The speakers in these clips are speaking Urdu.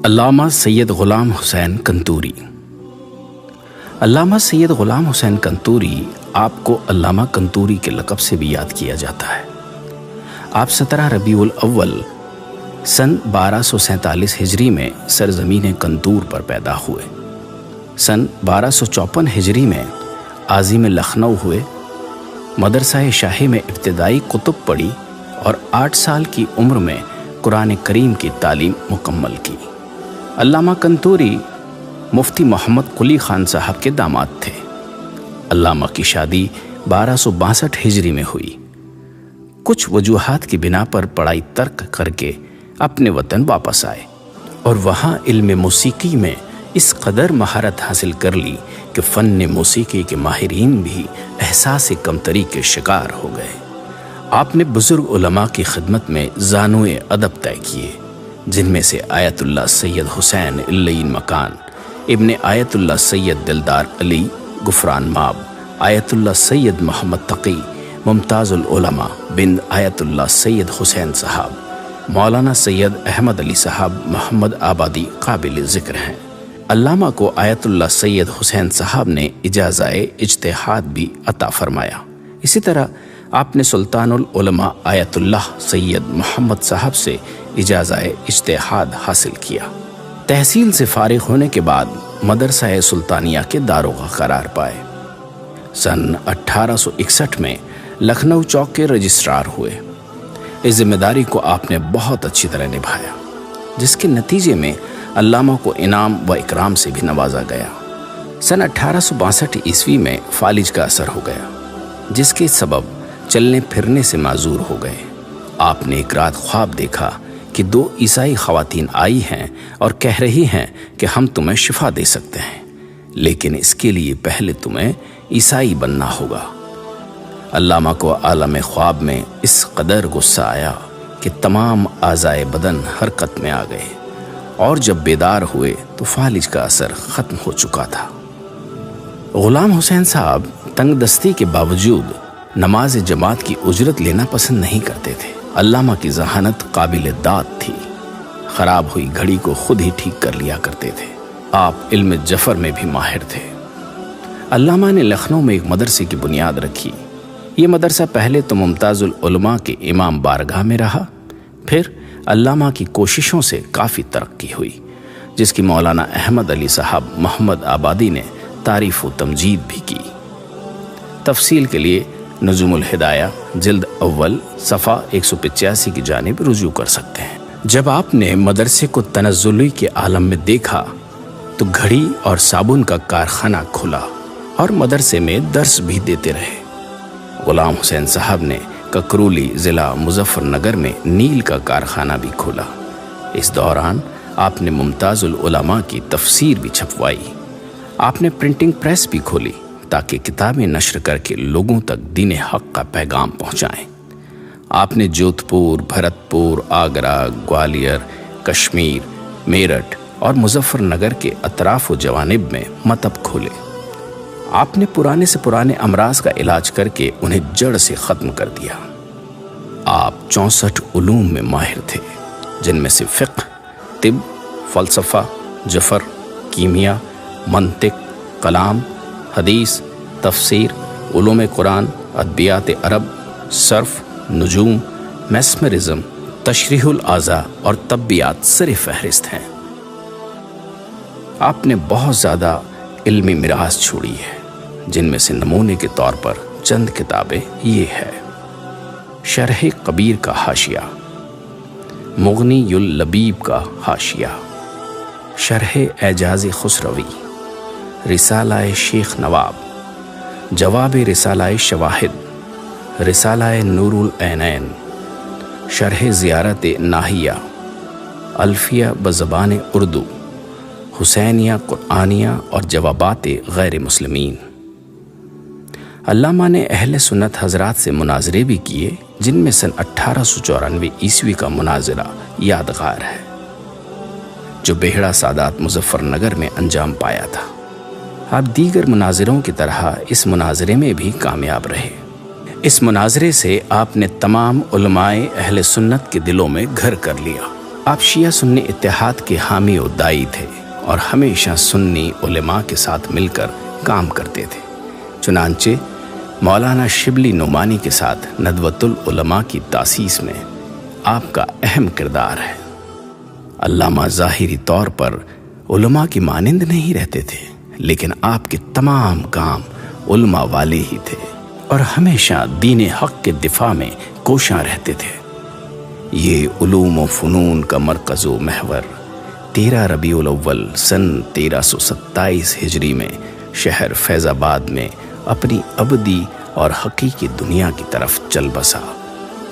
علامہ سید غلام حسین کنتوری۔ علامہ سید غلام حسین کنتوری آپ کو علامہ کنتوری کے لقب سے بھی یاد کیا جاتا ہے۔ آپ 17 ربیع الاول سن 1247 ہجری میں سرزمین کنتور پر پیدا ہوئے۔ سن 1254 ہجری میں عازم لکھنؤ ہوئے۔ مدرسہ شاہی میں ابتدائی کتب پڑھی اور 8 سال کی عمر میں قرآن کریم کی تعلیم مکمل کی۔ علامہ کنتوری مفتی محمد قلی خان صاحب کے داماد تھے۔ علامہ کی شادی 1262 ہجری میں ہوئی۔ کچھ وجوہات کی بنا پر پڑھائی ترک کر کے اپنے وطن واپس آئے اور وہاں علم موسیقی میں اس قدر مہارت حاصل کر لی کہ فن موسیقی کے ماہرین بھی احساس کمتری کے شکار ہو گئے۔ آپ نے بزرگ علماء کی خدمت میں زانوئے ادب طے کیے، جن میں سے آیت اللہ سید حسین الین مکان، ابن آیت اللہ سید دلدار علی غفران ماب، آیت اللہ سید محمد تقی ممتاز العلماء بن آیت اللہ سید حسین صاحب، مولانا سید احمد علی صاحب محمد آبادی قابل ذکر ہیں۔ علامہ کو آیت اللہ سید حسین صاحب نے اجازہ اجتہاد بھی عطا فرمایا۔ اسی طرح آپ نے سلطان العلماء آیت اللہ سید محمد صاحب سے اجازہ اجتہاد حاصل کیا۔ تحصیل سے فارغ ہونے کے بعد مدرسہ سلطانیہ کے داروغہ قرار پائے۔ سن 1861 میں لکھنؤ چوک کے رجسٹرار ہوئے۔ اس ذمہ داری کو آپ نے بہت اچھی طرح نبھایا، جس کے نتیجے میں علامہ کو انعام و اکرام سے بھی نوازا گیا۔ سن 1862 عیسوی میں فالج کا اثر ہو گیا، جس کے سبب چلنے پھرنے سے معذور ہو گئے۔ آپ نے ایک رات خواب دیکھا کہ 2 عیسائی خواتین آئی ہیں اور کہہ رہی ہیں کہ ہم تمہیں شفا دے سکتے ہیں، لیکن اس کے لیے پہلے تمہیں عیسائی بننا ہوگا۔ علامہ کو عالم خواب میں اس قدر غصہ آیا کہ تمام اعضائے بدن حرکت میں آ گئے، اور جب بیدار ہوئے تو فالج کا اثر ختم ہو چکا تھا۔ غلام حسین صاحب تنگ دستی کے باوجود نماز جماعت کی اجرت لینا پسند نہیں کرتے تھے۔ علامہ کی ذہانت قابل داد تھی۔ خراب ہوئی گھڑی کو خود ہی ٹھیک کر لیا کرتے تھے۔ آپ علم جفر میں بھی ماہر تھے۔ علامہ نے لکھنؤ میں ایک مدرسے کی بنیاد رکھی۔ یہ مدرسہ پہلے تو ممتاز العلماء کے امام بارگاہ میں رہا، پھر علامہ کی کوششوں سے کافی ترقی ہوئی، جس کی مولانا احمد علی صاحب محمد آبادی نے تعریف و تمجید بھی کی۔ تفصیل کے لیے نجوم الہدایہ جلد اول صفحہ 185 کی جانب رجوع کر سکتے ہیں۔ جب آپ نے مدرسے کو تنزلی کے عالم میں دیکھا تو گھڑی اور صابن کا کارخانہ کھلا اور مدرسے میں درس بھی دیتے رہے۔ غلام حسین صاحب نے ککرولی ضلع مظفر نگر میں نیل کا کارخانہ بھی کھولا۔ اس دوران آپ نے ممتاز العلماء کی تفسیر بھی چھپوائی۔ آپ نے پرنٹنگ پریس بھی کھولی تاکہ کتابیں نشر کر کے لوگوں تک دین حق کا پیغام پہنچائیں۔ آپ نے جودھ پور، بھرت پور، آگرہ، گوالیر، کشمیر، میرٹھ اور مظفر نگر کے اطراف و جوانب میں مکتب کھولے۔ آپ نے پرانے سے پرانے امراض کا علاج کر کے انہیں جڑ سے ختم کر دیا۔ آپ 64 علوم میں ماہر تھے، جن میں سے فقہ، طب، فلسفہ، جفر، کیمیا، منطق، کلام، حدیث، تفسیر، علوم قرآن، ادبیات عرب، صرف، نجوم، میسمرزم، تشریح الاعضاء اور طبیات سر فہرست ہیں۔ آپ نے بہت زیادہ علمی میراث چھوڑی ہے، جن میں سے نمونے کے طور پر چند کتابیں یہ ہے: شرح کبیر کا حاشیہ، مغنی اللبیب کا حاشیہ، شرح اعجاز خسروی، رسالہ شیخ نواب، جواب رسالہ شواہد، رسالہ نور العینین، شرح زیارت ناہیہ، الفیہ بزبان اردو، حسینیہ قرآنیہ اور جوابات غیر مسلمین۔ علامہ نے اہل سنت حضرات سے مناظرے بھی کیے، جن میں سن 1894 عیسوی کا مناظرہ یادگار ہے، جو بیہڑا سادات مظفر نگر میں انجام پایا تھا۔ آپ دیگر مناظروں کی طرح اس مناظرے میں بھی کامیاب رہے۔ اس مناظرے سے آپ نے تمام علماء اہل سنت کے دلوں میں گھر کر لیا۔ آپ شیعہ سنی اتحاد کے حامی و دائی تھے اور ہمیشہ سنی علماء کے ساتھ مل کر کام کرتے تھے۔ چنانچہ مولانا شبلی نعمانی کے ساتھ ندوۃ العلماء کی تاسیس میں آپ کا اہم کردار ہے۔ علامہ ظاہری طور پر علماء کی مانند نہیں رہتے تھے، لیکن آپ کے تمام کام علماء والے ہی تھے اور ہمیشہ دین حق کے دفاع میں کوشاں رہتے تھے۔ یہ علوم و فنون کا مرکز و محور 13 ربیع الاول سن 1327 ہجری میں شہر فیض آباد میں اپنی ابدی اور حقیقی دنیا کی طرف چل بسا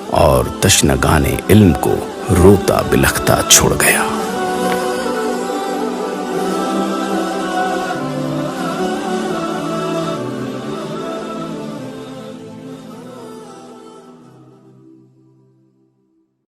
اور تشنگان علم کو روتا بلختا چھوڑ گیا۔